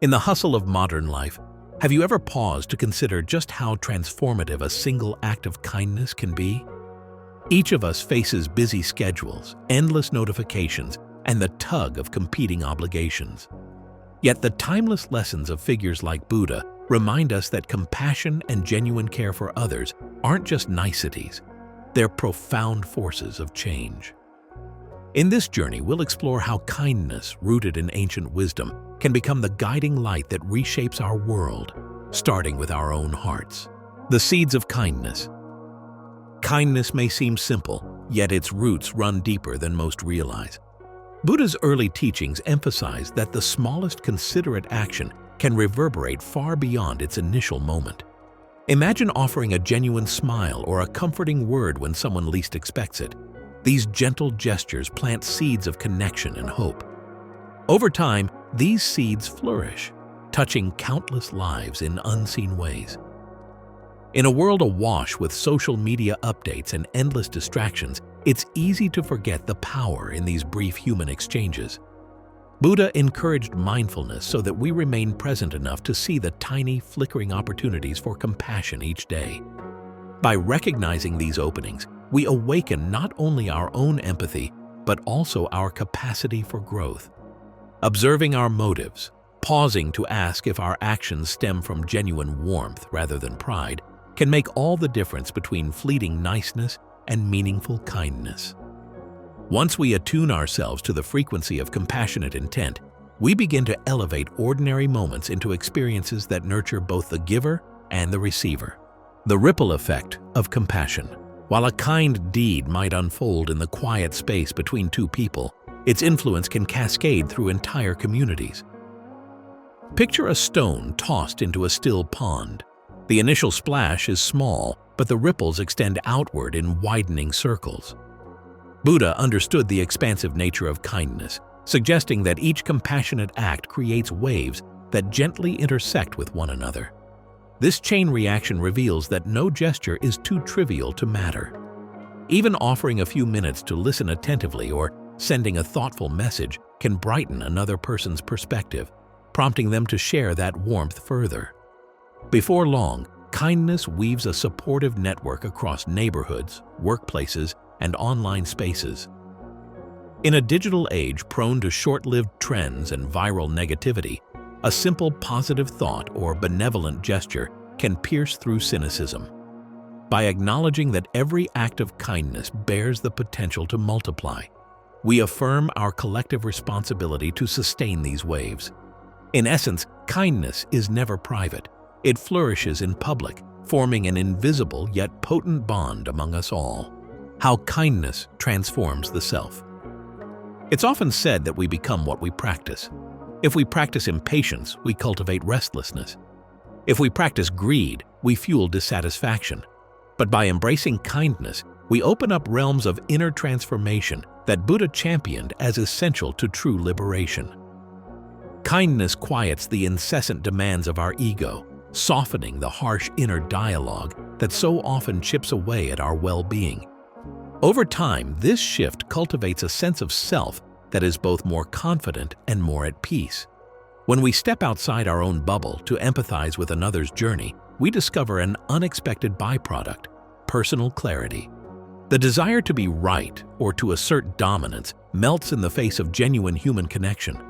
In the hustle of modern life, have you ever paused to consider just how transformative a single act of kindness can be? Each of us faces busy schedules, endless notifications, and the tug of competing obligations. Yet the timeless lessons of figures like Buddha remind us that compassion and genuine care for others aren't just niceties, they're profound forces of change. In this journey, we'll explore how kindness, rooted in ancient wisdom, can become the guiding light that reshapes our world, starting with our own hearts. The seeds of kindness. Kindness may seem simple, yet its roots run deeper than most realize. Buddha's early teachings emphasize that the smallest considerate action can reverberate far beyond its initial moment. Imagine offering a genuine smile or a comforting word when someone least expects it. These gentle gestures plant seeds of connection and hope. Over time, these seeds flourish, touching countless lives in unseen ways. In a world awash with social media updates and endless distractions, it's easy to forget the power in these brief human exchanges. Buddha encouraged mindfulness so that we remain present enough to see the tiny, flickering opportunities for compassion each day. By recognizing these openings, we awaken not only our own empathy, but also our capacity for growth. Observing our motives, pausing to ask if our actions stem from genuine warmth rather than pride, can make all the difference between fleeting niceness and meaningful kindness. Once we attune ourselves to the frequency of compassionate intent, we begin to elevate ordinary moments into experiences that nurture both the giver and the receiver. The ripple effect of compassion. While a kind deed might unfold in the quiet space between two people, its influence can cascade through entire communities. Picture a stone tossed into a still pond. The initial splash is small, but the ripples extend outward in widening circles. Buddha understood the expansive nature of kindness, suggesting that each compassionate act creates waves that gently intersect with one another. This chain reaction reveals that no gesture is too trivial to matter. Even offering a few minutes to listen attentively or sending a thoughtful message can brighten another person's perspective, prompting them to share that warmth further. Before long, kindness weaves a supportive network across neighborhoods, workplaces, and online spaces. In a digital age prone to short-lived trends and viral negativity, a simple positive thought or benevolent gesture can pierce through cynicism. By acknowledging that every act of kindness bears the potential to multiply, we affirm our collective responsibility to sustain these waves. In essence, kindness is never private. It flourishes in public, forming an invisible yet potent bond among us all. How kindness transforms the self. It's often said that we become what we practice. If we practice impatience, we cultivate restlessness. If we practice greed, we fuel dissatisfaction. But by embracing kindness, we open up realms of inner transformation that Buddha championed as essential to true liberation. Kindness quiets the incessant demands of our ego, softening the harsh inner dialogue that so often chips away at our well-being. Over time, this shift cultivates a sense of self that is both more confident and more at peace. When we step outside our own bubble to empathize with another's journey, we discover an unexpected byproduct: personal clarity. The desire to be right or to assert dominance melts in the face of genuine human connection.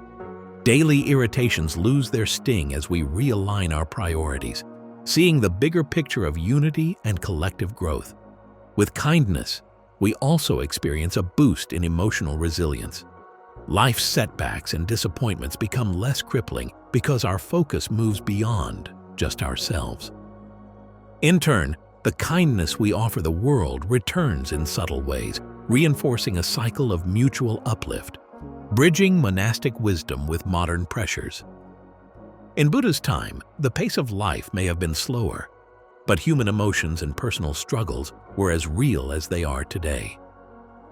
Daily irritations lose their sting as we realign our priorities, seeing the bigger picture of unity and collective growth. With kindness, we also experience a boost in emotional resilience. Life's setbacks and disappointments become less crippling because our focus moves beyond just ourselves. In turn, the kindness we offer the world returns in subtle ways, reinforcing a cycle of mutual uplift, bridging monastic wisdom with modern pressures. In Buddha's time, the pace of life may have been slower, but human emotions and personal struggles were as real as they are today.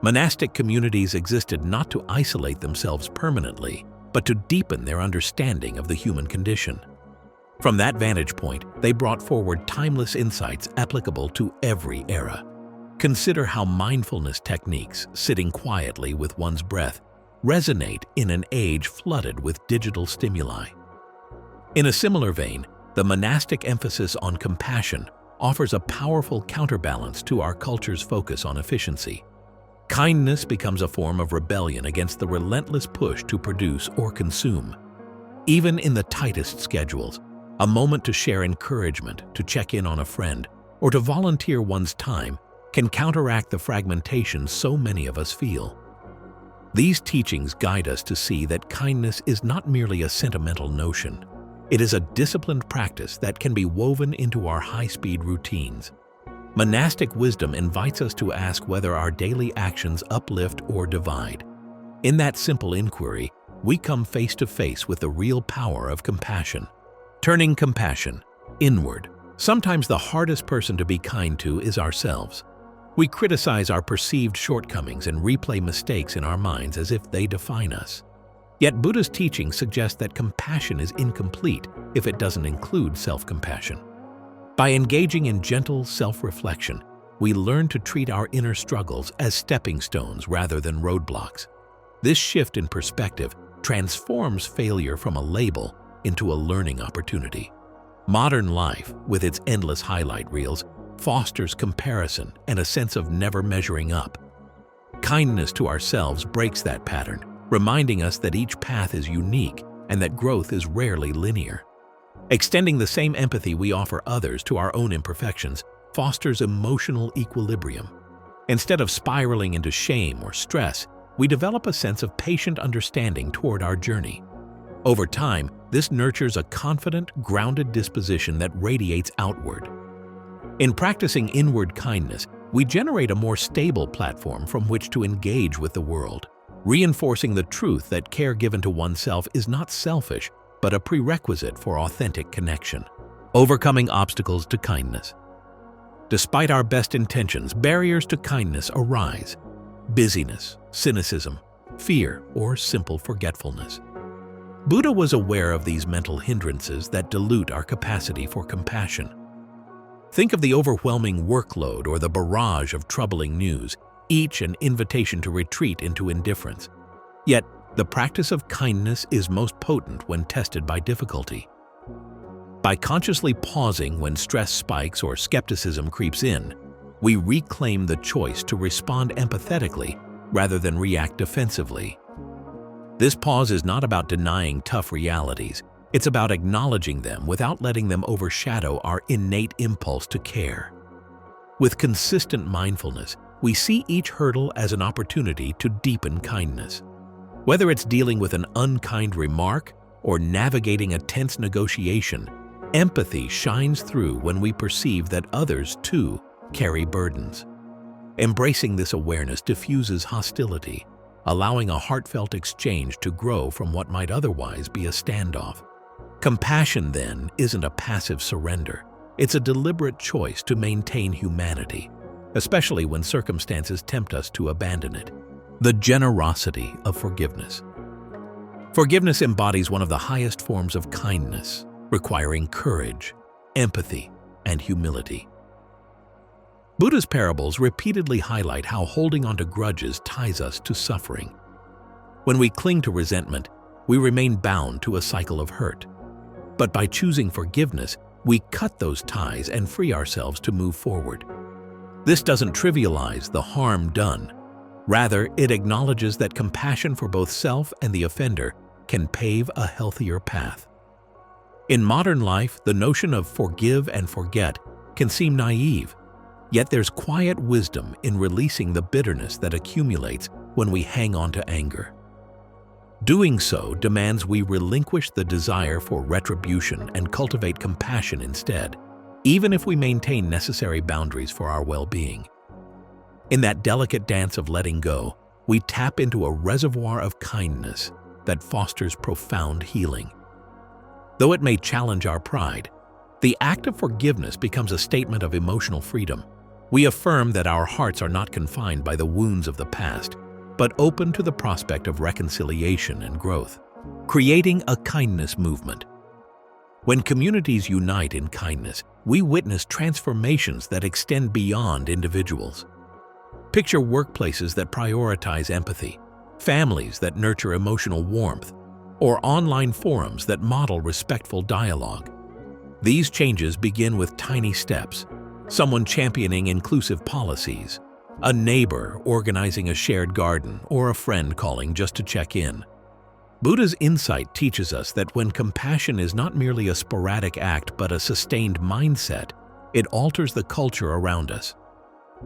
Monastic communities existed not to isolate themselves permanently, but to deepen their understanding of the human condition. From that vantage point, they brought forward timeless insights applicable to every era. Consider how mindfulness techniques, sitting quietly with one's breath, resonate in an age flooded with digital stimuli. In a similar vein, the monastic emphasis on compassion offers a powerful counterbalance to our culture's focus on efficiency. Kindness becomes a form of rebellion against the relentless push to produce or consume. Even in the tightest schedules, a moment to share encouragement, to check in on a friend, or to volunteer one's time can counteract the fragmentation so many of us feel. These teachings guide us to see that kindness is not merely a sentimental notion. It is a disciplined practice that can be woven into our high-speed routines. Monastic wisdom invites us to ask whether our daily actions uplift or divide. In that simple inquiry, we come face to face with the real power of compassion. Turning compassion inward. Sometimes the hardest person to be kind to is ourselves. We criticize our perceived shortcomings and replay mistakes in our minds as if they define us. Yet Buddhist teachings suggest that compassion is incomplete if it doesn't include self-compassion. By engaging in gentle self-reflection, we learn to treat our inner struggles as stepping stones rather than roadblocks. This shift in perspective transforms failure from a label into a learning opportunity. Modern life, with its endless highlight reels, fosters comparison and a sense of never measuring up. Kindness to ourselves breaks that pattern, reminding us that each path is unique and that growth is rarely linear. Extending the same empathy we offer others to our own imperfections fosters emotional equilibrium. Instead of spiraling into shame or stress, we develop a sense of patient understanding toward our journey. Over time, this nurtures a confident, grounded disposition that radiates outward. In practicing inward kindness, we generate a more stable platform from which to engage with the world, reinforcing the truth that care given to oneself is not selfish, but a prerequisite for authentic connection. Overcoming obstacles to kindness. Despite our best intentions, barriers to kindness arise. Busyness, cynicism, fear, or simple forgetfulness. Buddha was aware of these mental hindrances that dilute our capacity for compassion. Think of the overwhelming workload or the barrage of troubling news, each an invitation to retreat into indifference. Yet, the practice of kindness is most potent when tested by difficulty. By consciously pausing when stress spikes or skepticism creeps in, we reclaim the choice to respond empathetically rather than react defensively. This pause is not about denying tough realities. It's about acknowledging them without letting them overshadow our innate impulse to care. With consistent mindfulness, we see each hurdle as an opportunity to deepen kindness. Whether it's dealing with an unkind remark or navigating a tense negotiation, empathy shines through when we perceive that others, too, carry burdens. Embracing this awareness diffuses hostility, allowing a heartfelt exchange to grow from what might otherwise be a standoff. Compassion, then, isn't a passive surrender. It's a deliberate choice to maintain humanity, especially when circumstances tempt us to abandon it. The generosity of forgiveness. Forgiveness embodies one of the highest forms of kindness, requiring courage, empathy, and humility. Buddha's parables repeatedly highlight how holding onto grudges ties us to suffering. When we cling to resentment, we remain bound to a cycle of hurt. But by choosing forgiveness, we cut those ties and free ourselves to move forward. This doesn't trivialize the harm done. Rather, it acknowledges that compassion for both self and the offender can pave a healthier path. In modern life, the notion of forgive and forget can seem naive, yet there's quiet wisdom in releasing the bitterness that accumulates when we hang on to anger. Doing so demands we relinquish the desire for retribution and cultivate compassion instead, even if we maintain necessary boundaries for our well-being. In that delicate dance of letting go, we tap into a reservoir of kindness that fosters profound healing. Though it may challenge our pride, the act of forgiveness becomes a statement of emotional freedom. We affirm that our hearts are not confined by the wounds of the past, but open to the prospect of reconciliation and growth, creating a kindness movement. When communities unite in kindness, we witness transformations that extend beyond individuals. Picture workplaces that prioritize empathy, families that nurture emotional warmth, or online forums that model respectful dialogue. These changes begin with tiny steps: someone championing inclusive policies, a neighbor organizing a shared garden, or a friend calling just to check in. Buddha's insight teaches us that when compassion is not merely a sporadic act but a sustained mindset, it alters the culture around us.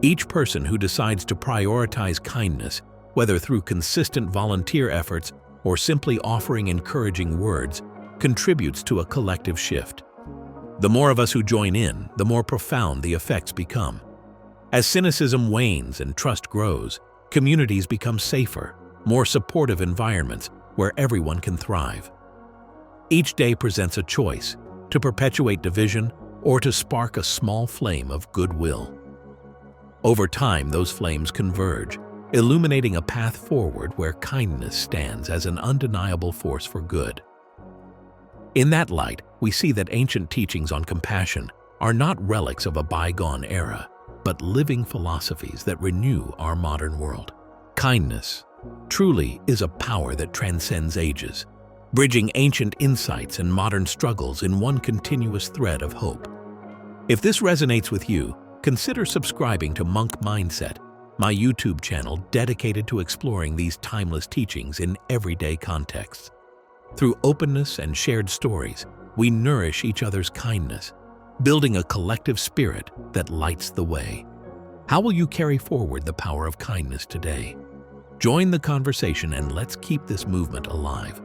Each person who decides to prioritize kindness, whether through consistent volunteer efforts or simply offering encouraging words, contributes to a collective shift. The more of us who join in, the more profound the effects become. As cynicism wanes and trust grows, communities become safer, more supportive environments where everyone can thrive. Each day presents a choice: to perpetuate division or to spark a small flame of goodwill. Over time, those flames converge, illuminating a path forward where kindness stands as an undeniable force for good. In that light, we see that ancient teachings on compassion are not relics of a bygone era, but living philosophies that renew our modern world. Kindness truly is a power that transcends ages, bridging ancient insights and modern struggles in one continuous thread of hope. If this resonates with you, consider subscribing to Monk Mindset, my YouTube channel dedicated to exploring these timeless teachings in everyday contexts. Through openness and shared stories, we nourish each other's kindness, building a collective spirit that lights the way. How will you carry forward the power of kindness today? Join the conversation and let's keep this movement alive.